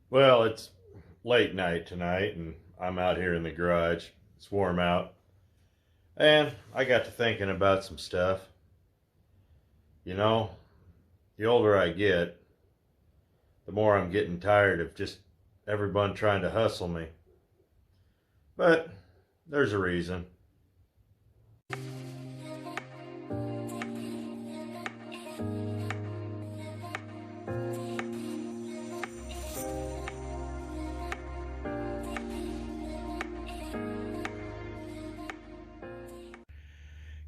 Well, it's late night tonight, and I'm out here in the garage. It's warm out, and I got to thinking about some stuff. You know, the older I get, the more I'm getting tired of just everyone trying to hustle me. But there's a reason.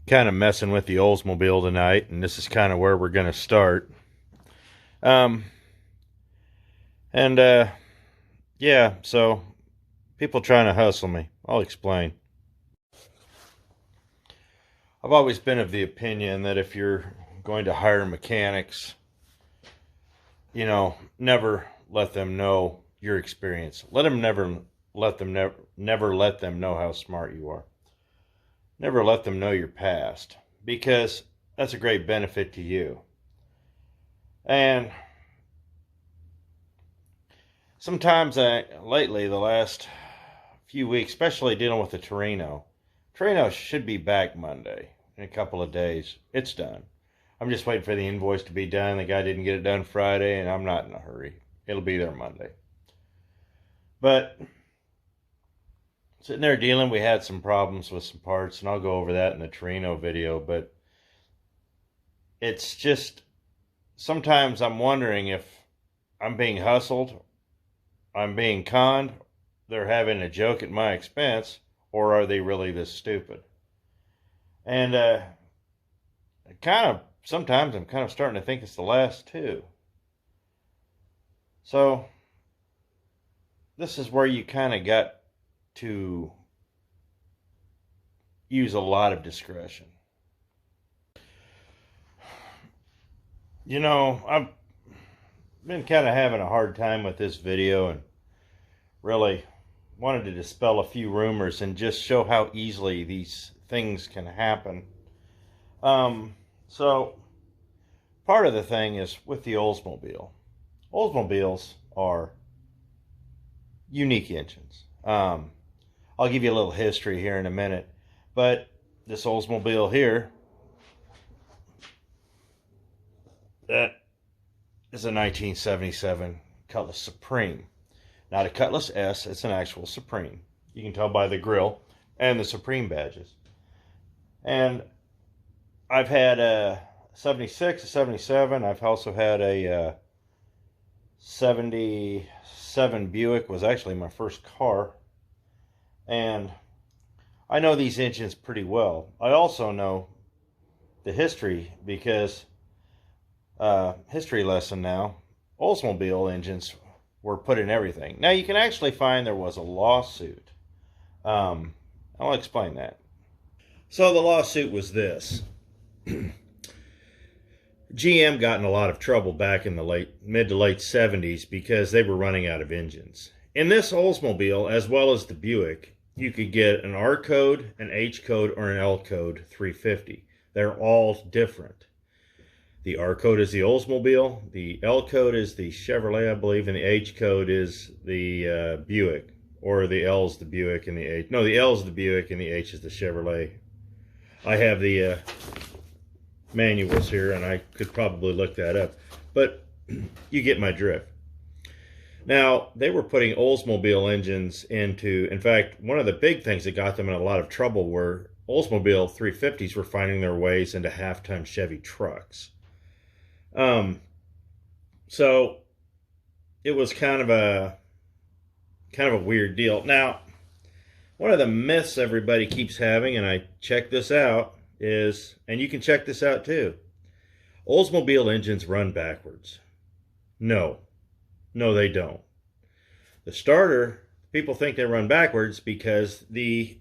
Kind of messing with the Oldsmobile tonight, and this is kind of where we're going to start. Um, and yeah, so people trying to hustle me. I'll explain. I've always been of the opinion that if you're going to hire mechanics, never let them know your experience. Never let them know how smart you are. Never let them know your past, because that's a great benefit to you. And sometimes lately, the last few weeks, especially dealing with the Torino should be back Monday in a couple of days. It's done. I'm just waiting for the invoice to be done. The guy didn't get it done Friday, and I'm not in a hurry. It'll be there Monday. But sitting there dealing, we had some problems with some parts, and I'll go over that in the Torino video. But it's just, sometimes I'm wondering if I'm being hustled, I'm being conned, they're having a joke at my expense, or are they really this stupid? And sometimes I'm kind of starting to think it's the last two. So this is where you kind of got to use a lot of discretion. I've been kind of having a hard time with this video, and really wanted to dispel a few rumors and just show how easily these things can happen. So part of the thing is with the Oldsmobile. Oldsmobiles are unique engines. I'll give you a little history here in a minute, but this Oldsmobile here, that is a 1977 Cutlass Supreme. Not a Cutlass S, it's an actual Supreme. You can tell by the grille and the Supreme badges. And I've had a 76, a 77. I've also had a 77 Buick, was actually my first car. And I know these engines pretty well. I also know the history, because history lesson now, Oldsmobile engines were put in everything. Now you can actually find there was a lawsuit. I'll explain that. So the lawsuit was this. GM got in a lot of trouble back in the mid to late 70s because they were running out of engines. In this Oldsmobile, as well as the Buick, you could get an R code, an H code, or an L code 350. They're all different. The R code is the Oldsmobile, the L code is the Chevrolet, I believe, and the H code is the Buick, or the L is the Buick and the H. No, the L is the Buick and the H is the Chevrolet. I have the manuals here, and I could probably look that up, but you get my drift. Now, they were putting Oldsmobile engines into, in fact, one of the big things that got them in a lot of trouble were Oldsmobile 350s were finding their ways into half-ton Chevy trucks. So it was kind of a weird deal. Now, one of the myths everybody keeps having, and I checked this out, is, and you can check this out too, Oldsmobile engines run backwards. No, they don't. The starter, people think they run backwards because the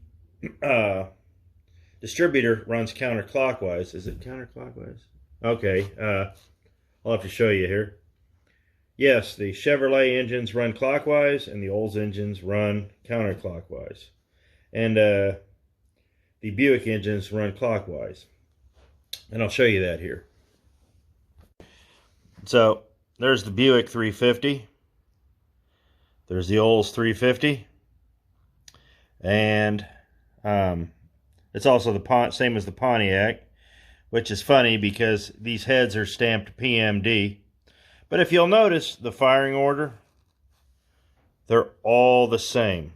distributor runs counterclockwise. Is it counterclockwise? Okay, I'll have to show you here. Yes, the Chevrolet engines run clockwise and the Olds engines run counterclockwise. And the Buick engines run clockwise. And I'll show you that here. So there's the Buick 350. There's the Olds 350. And it's also the same as the Pontiac, which is funny because these heads are stamped PMD. But if you'll notice the firing order, they're all the same.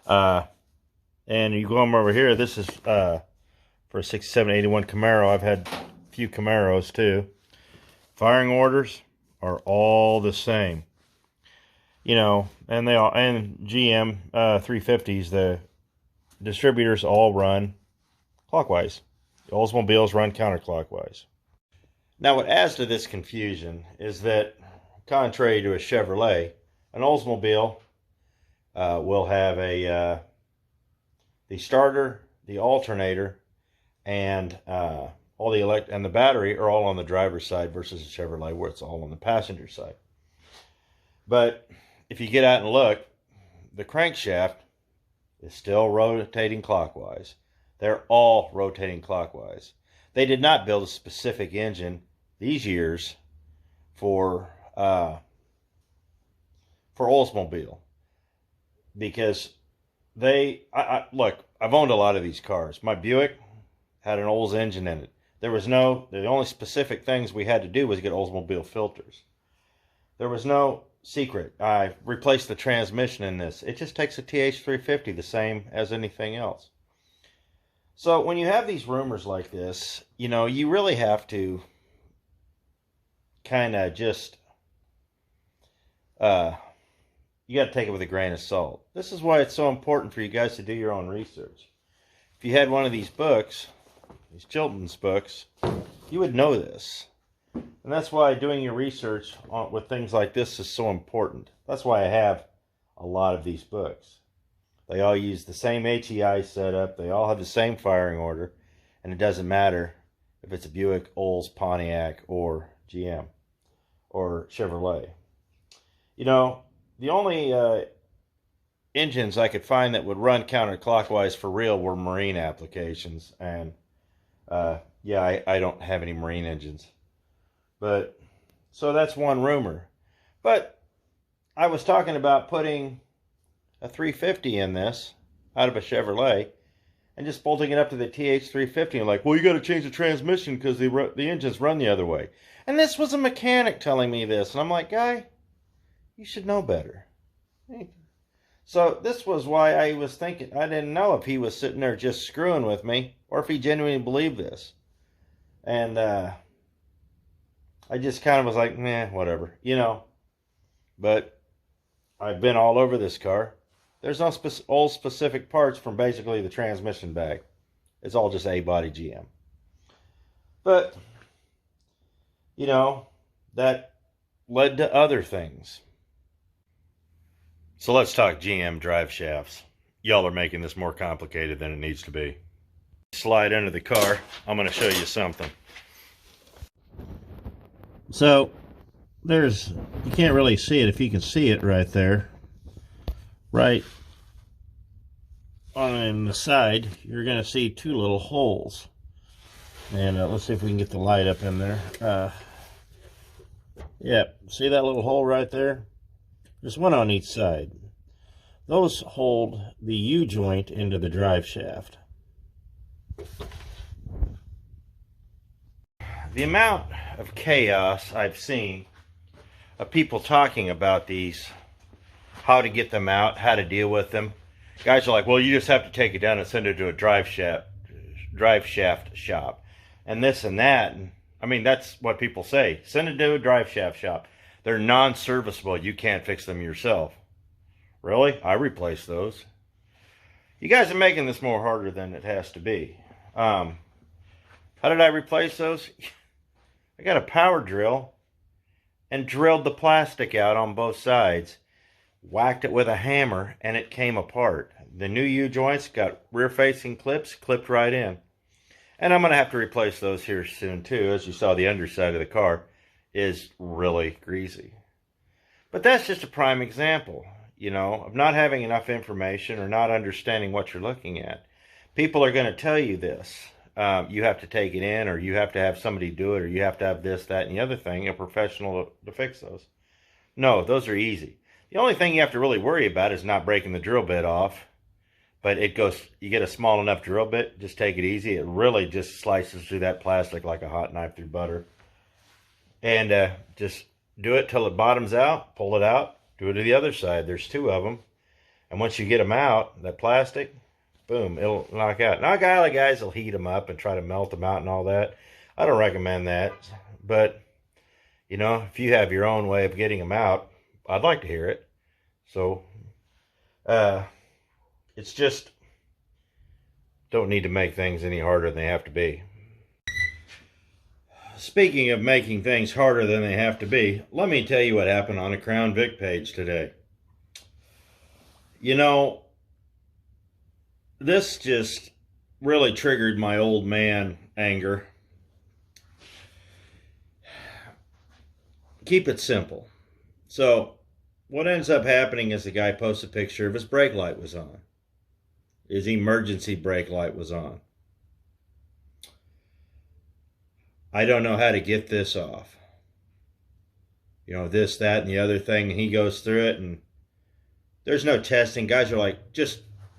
And you go over here, this is for a 6781 Camaro. I've had a few Camaros too. Firing orders are all the same. You know, and GM 350s, the distributors all run clockwise. The Oldsmobiles run counterclockwise. Now, what adds to this confusion is that, contrary to a Chevrolet, an Oldsmobile will have the starter, the alternator, and all the and the battery are all on the driver's side versus a Chevrolet where it's all on the passenger side. But if you get out and look, the crankshaft is still rotating clockwise. They're all rotating clockwise. They did not build a specific engine these years for Oldsmobile, because look, I've owned a lot of these cars. My Buick had an Olds engine in it. The only specific things we had to do was get Oldsmobile filters. There was no secret. I replaced the transmission in this. It just takes a TH350, the same as anything else. So when you have these rumors like this, you know, you really have to kind of just, you got to take it with a grain of salt. This is why it's so important for you guys to do your own research. If you had one of these books, these Chilton's books, you would know this. And that's why doing your research with things like this is so important. That's why I have a lot of these books. They all use the same HEI setup. They all have the same firing order. And it doesn't matter if it's a Buick, Olds, Pontiac, or GM, or Chevrolet. You know, the only engines I could find that would run counterclockwise for real were marine applications. And yeah, I don't have any marine engines. But, so that's one rumor. But I was talking about putting a 350 in this out of a Chevrolet and just bolting it up to the TH350 and like, well, you got to change the transmission because the engines run the other way. And this was a mechanic telling me this. And I'm like, guy, you should know better. So this was why I was thinking, I didn't know if he was sitting there just screwing with me or if he genuinely believed this. And I just kind of was like, nah, whatever, you know. But I've been all over this car. There's no all specific parts from basically the transmission bag. It's all just A-body GM. But, you know, that led to other things. So let's talk GM drive shafts. Y'all are making this more complicated than it needs to be. Slide into the car. I'm going to show you something. So, you can't really see it. If you can see it right there, right on the side, you're going to see two little holes. And let's see if we can get the light up in there. Yeah, see that little hole right there? There's one on each side. Those hold the U-joint into the drive shaft. The amount of chaos I've seen of people talking about these, how to get them out, how to deal with them. Guys are like, well, you just have to take it down and send it to a drive shaft shop. And this and that. And, I mean, that's what people say. Send it to a drive shaft shop. They're non-serviceable. You can't fix them yourself. Really? I replace those. You guys are making this more harder than it has to be. How did I replace those? I got a power drill and drilled the plastic out on both sides. Whacked it with a hammer and it came apart. The new U-joints got rear-facing clips, clipped right in. And I'm going to have to replace those here soon too. As you saw, the underside of the car is really greasy. But that's just a prime example, you know, of not having enough information or not understanding what you're looking at. People are going to tell you this. You have to take it in, or you have to have somebody do it, or you have to have this, that, and the other thing, a professional to fix those. No, those are easy. The only thing you have to really worry about is not breaking the drill bit off. But it goes, you get a small enough drill bit, just take it easy. It really just slices through that plastic like a hot knife through butter. And just do it till it bottoms out, pull it out, do it to the other side. There's two of them. And once you get them out, that plastic, boom, it'll knock out. Now, a lot of guys will heat them up and try to melt them out and all that. I don't recommend that. But, you know, if you have your own way of getting them out, I'd like to hear it. So, it's just, don't need to make things any harder than they have to be. Speaking of making things harder than they have to be, let me tell you what happened on a Crown Vic page today. You know, this just really triggered my old man anger. Keep it simple. So, what ends up happening is the guy posts a picture of his brake light was on. His emergency brake light was on. I don't know how to get this off. You know, this, that, and the other thing. And he goes through it, and there's no testing. Guys are like,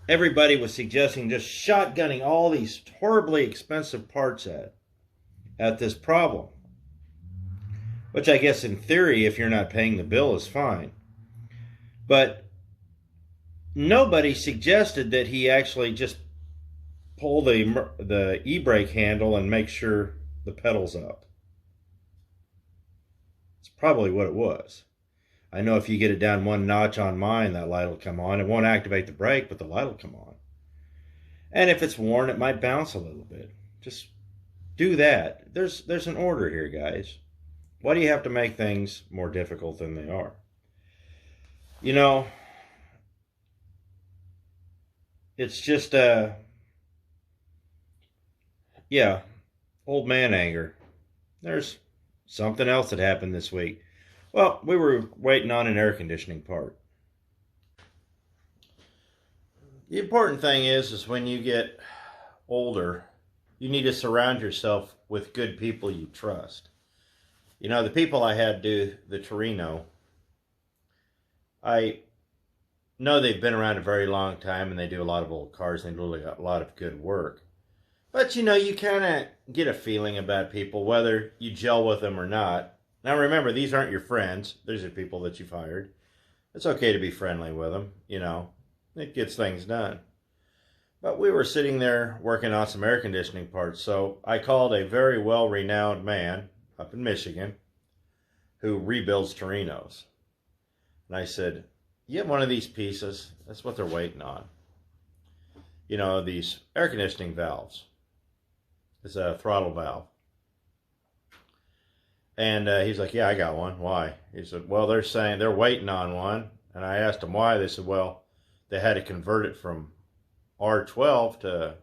everybody was suggesting just shotgunning all these horribly expensive parts at this problem. Which I guess in theory, if you're not paying the bill, is fine. But nobody suggested that he actually just pull the e-brake handle and make sure the pedal's up. It's probably what it was. I know if you get it down one notch on mine, that light will come on. It won't activate the brake, but the light will come on. And if it's worn, it might bounce a little bit. Just do that. There's an order here, guys. Why do you have to make things more difficult than they are? You know, it's just, yeah, old man anger. There's something else that happened this week. Well, we were waiting on an air conditioning part. The important thing is when you get older, you need to surround yourself with good people you trust. You know, the people I had do the Torino, I know they've been around a very long time and they do a lot of old cars and they do a lot of good work. But, you know, you kind of get a feeling about people, whether you gel with them or not. Now, remember, these aren't your friends. These are people that you've hired. It's okay to be friendly with them, you know. It gets things done. But we were sitting there working on some air conditioning parts, so I called a very well-renowned man up in Michigan who rebuilds Torinos. And I said, you have one of these pieces. That's what they're waiting on. You know, these air conditioning valves. It's a throttle valve. And he's like, yeah, I got one. Why? He said, well, they're saying they're waiting on one. And I asked them why. They said, well, they had to convert it from R12 to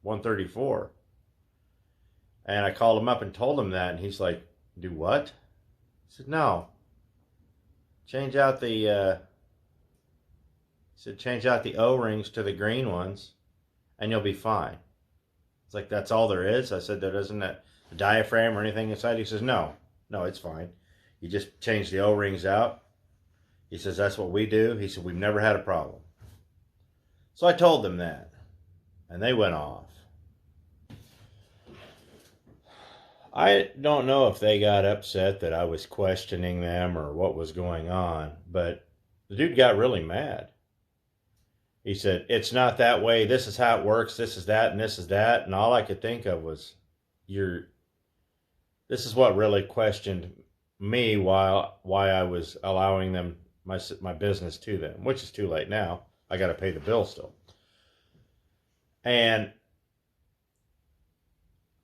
134. And I called him up and told him that. And he's like, do what? I said, no. Change out the O-rings to the green ones and you'll be fine. It's like, that's all there is? I said, there isn't a diaphragm or anything inside? He says, no, it's fine. You just change the O-rings out. He says, that's what we do. He said, we've never had a problem. So I told them that, and they went off. I don't know if they got upset that I was questioning them or what was going on, but the dude got really mad. He said, it's not that way. This is how it works. This is that, and this is that. And all I could think of was, this is what really questioned me why I was allowing them my business to them, which is too late now. I got to pay the bill still. And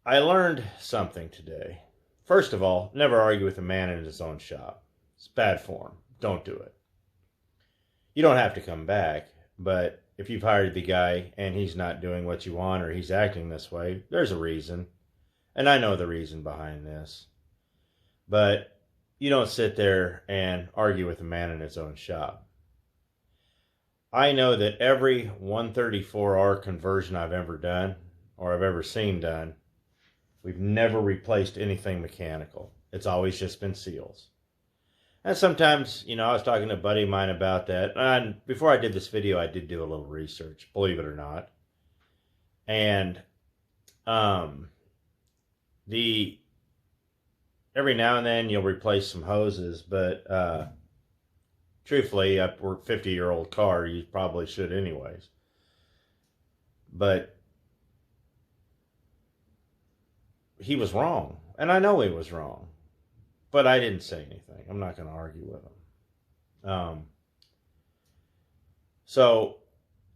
I learned something today. First of all, never argue with a man in his own shop. It's bad form. Don't do it. You don't have to come back, but if you've hired the guy and he's not doing what you want or he's acting this way, there's a reason. And I know the reason behind this. But you don't sit there and argue with a man in his own shop. I know that every 134R conversion I've ever done, or I've ever seen done, we've never replaced anything mechanical. It's always just been seals. And sometimes, I was talking to a buddy of mine about that. And before I did this video, I did do a little research, believe it or not. And every now and then you'll replace some hoses, but truthfully, a 50-year-old car, you probably should anyways. But he was wrong. And I know he was wrong. But I didn't say anything. I'm not going to argue with him. So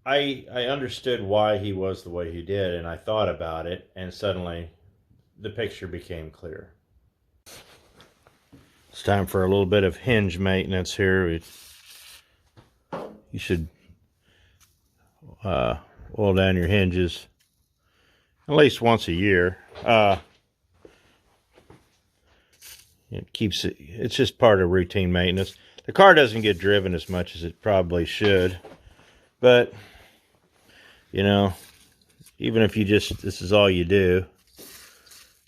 I understood why he was the way he did, and I thought about it, and suddenly the picture became clear. It's time for a little bit of hinge maintenance here. You should oil down your hinges at least once a year. It's just part of routine maintenance. The car doesn't get driven as much as it probably should, but even if this is all you do,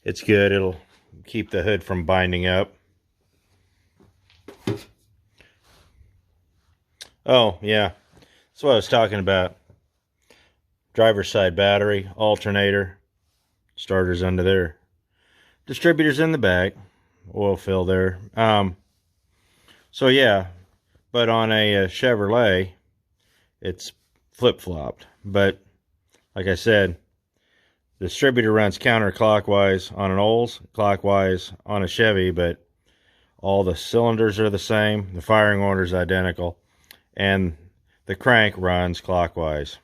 it's good. It'll keep the hood from binding up. Oh yeah, that's what I was talking about. Driver's side battery, alternator, starters under there, distributors in the back, oil fill there. So yeah, but on a Chevrolet, it's flip-flopped. But like I said, the distributor runs counterclockwise on an Olds, clockwise on a Chevy, but all the cylinders are the same, the firing order is identical, and the crank runs clockwise.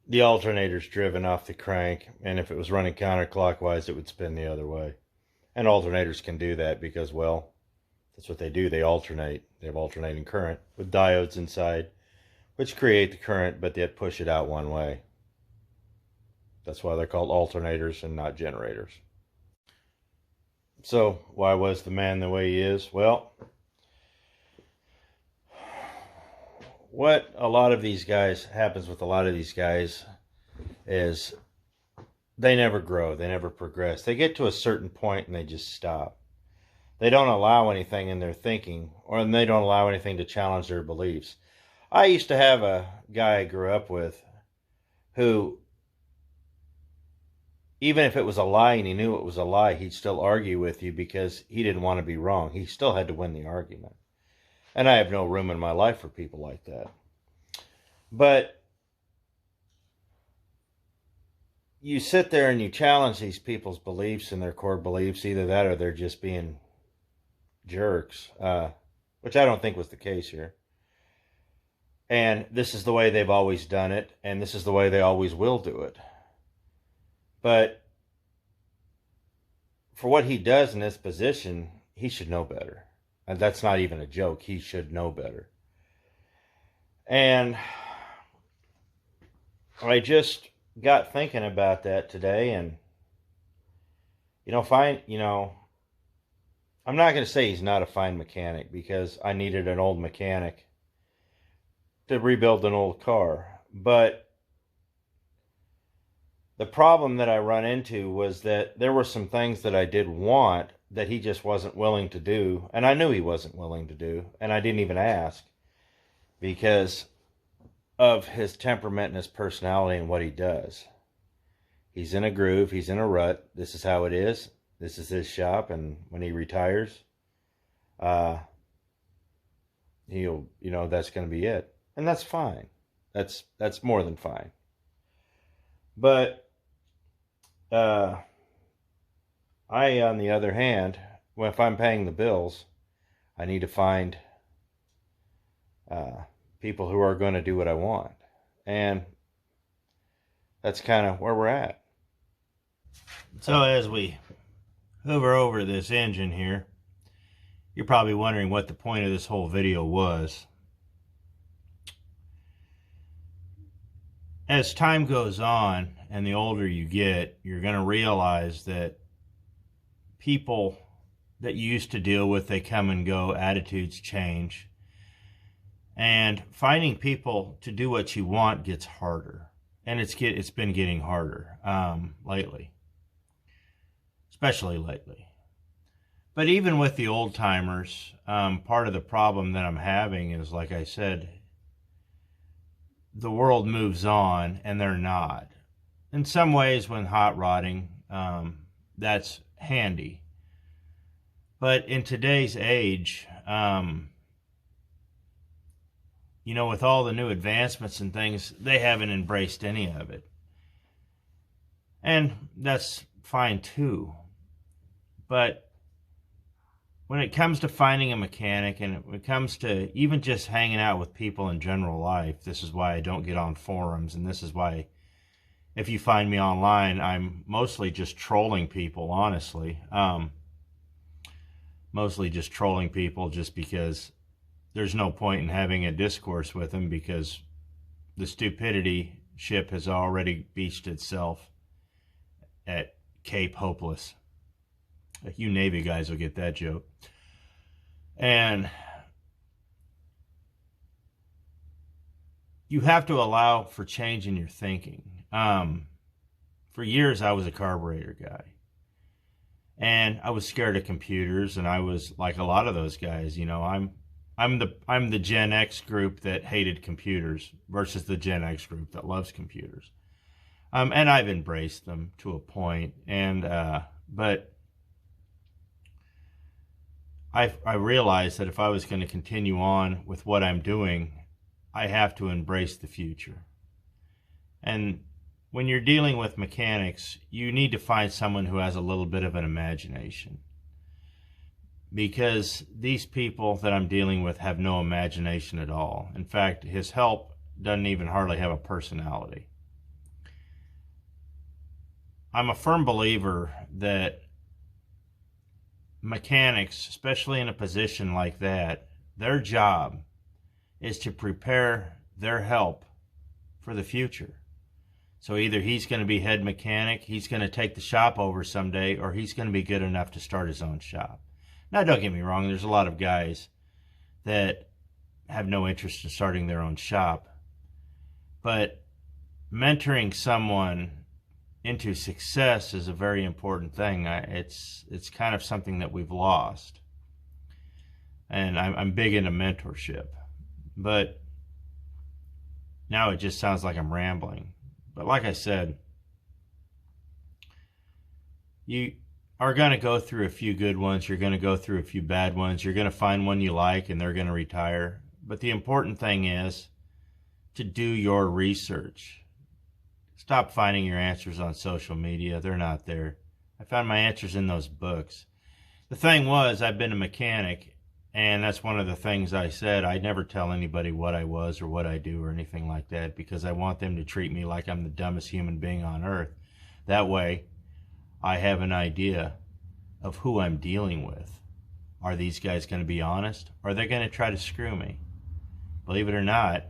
The alternator's driven off the crank, and if it was running counterclockwise, it would spin the other way. And alternators can do that because, well, that's what they do. They alternate. They have alternating current with diodes inside, which create the current, but they push it out one way. That's why they're called alternators and not generators. So, why was the man the way he is? Well, what happens with a lot of these guys is they never grow, they never progress. They get to a certain point and they just stop. They don't allow anything in their thinking, or they don't allow anything to challenge their beliefs. I used to have a guy I grew up with who, even if it was a lie and he knew it was a lie, he'd still argue with you because he didn't want to be wrong. He still had to win the argument. And I have no room in my life for people like that. But you sit there and you challenge these people's beliefs and their core beliefs. Either that or they're just being jerks, which I don't think was the case here. And this is the way they've always done it, and this is the way they always will do it. But for what he does in this position, he should know better. And that's not even a joke. He should know better. And I just got thinking about that today, and I'm not going to say he's not a fine mechanic, because I needed an old mechanic to rebuild an old car. But the problem that I run into was that there were some things that I did want that he just wasn't willing to do, and I knew he wasn't willing to do, and I didn't even ask because of his temperament and his personality and what he does. He's in a groove, he's in a rut. This is how it is. This is his shop, and when he retires, that's going to be it. And that's fine. That's more than fine. But I, on the other hand, if I'm paying the bills, I need to find people who are going to do what I want. And that's kind of where we're at. So as we hover over this engine here, you're probably wondering what the point of this whole video was. As time goes on and the older you get, you're going to realize that people that you used to deal with, they come and go, attitudes change. And finding people to do what you want gets harder. And it's been getting harder lately. Especially lately. But even with the old timers, part of the problem that I'm having is, like I said, the world moves on and they're not. In some ways, when hot rodding, that's handy. But in today's age, with all the new advancements and things, they haven't embraced any of it. And that's fine too. But when it comes to finding a mechanic, and when it comes to even just hanging out with people in general life, this is why I don't get on forums, and this is why, if you find me online, I'm mostly just trolling people, honestly. Mostly just trolling people just because there's no point in having a discourse with them, because the stupidity ship has already beached itself at Cape Hopeless. You Navy guys will get that joke. And you have to allow for change in your thinking. For years, I was a carburetor guy. And I was scared of computers, and I was like a lot of those guys. I'm the Gen X group that hated computers versus the Gen X group that loves computers. And I've embraced them to a point. But I realized that if I was going to continue on with what I'm doing, I have to embrace the future. And when you're dealing with mechanics, you need to find someone who has a little bit of an imagination. Because these people that I'm dealing with have no imagination at all. In fact, his help doesn't even hardly have a personality. I'm a firm believer that mechanics, especially in a position like that, their job is to prepare their help for the future. So either he's going to be head mechanic, he's going to take the shop over someday, or he's going to be good enough to start his own shop. Now, don't get me wrong, there's a lot of guys that have no interest in starting their own shop. But mentoring someone into success is a very important thing. It's kind of something that we've lost. And I'm big into mentorship. But now it just sounds like I'm rambling. But like I said, you are going to go through a few good ones. You're going to go through a few bad ones. You're going to find one you like and they're going to retire. But the important thing is to do your research. Stop finding your answers on social media. They're not there. I found my answers in those books. The thing was, I've been a mechanic, and that's one of the things I said. I never tell anybody what I was or what I do or anything like that, because I want them to treat me like I'm the dumbest human being on earth. That way, I have an idea of who I'm dealing with. Are these guys going to be honest? Or are they going to try to screw me? Believe it or not,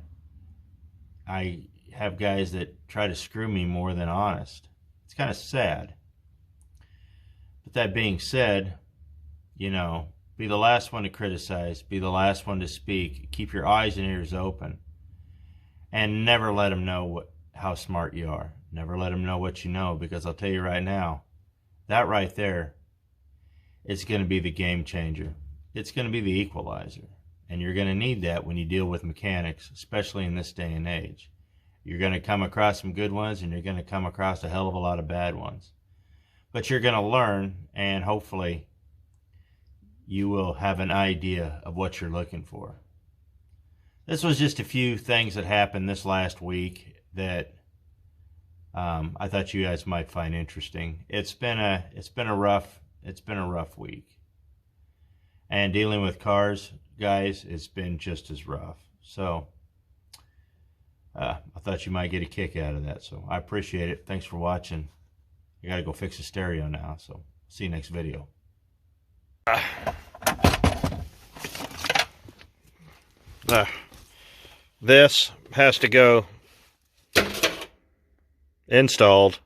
I have guys that try to screw me more than honest. It's kind of sad. But that being said, be the last one to criticize, be the last one to speak, keep your eyes and ears open, and never let them know how smart you are. Never let them know what you know, because I'll tell you right now, that right there is going to be the game changer. It's going to be the equalizer. And you're going to need that when you deal with mechanics, especially in this day and age. You're going to come across some good ones, and you're going to come across a hell of a lot of bad ones. But you're going to learn, and hopefully you will have an idea of what you're looking for. This was just a few things that happened this last week that I thought you guys might find interesting. It's been a rough week. And dealing with cars, guys, it's been just as rough. So I thought you might get a kick out of that. So I appreciate it. Thanks for watching. I got to go fix the stereo now. So see you next video. This has to go installed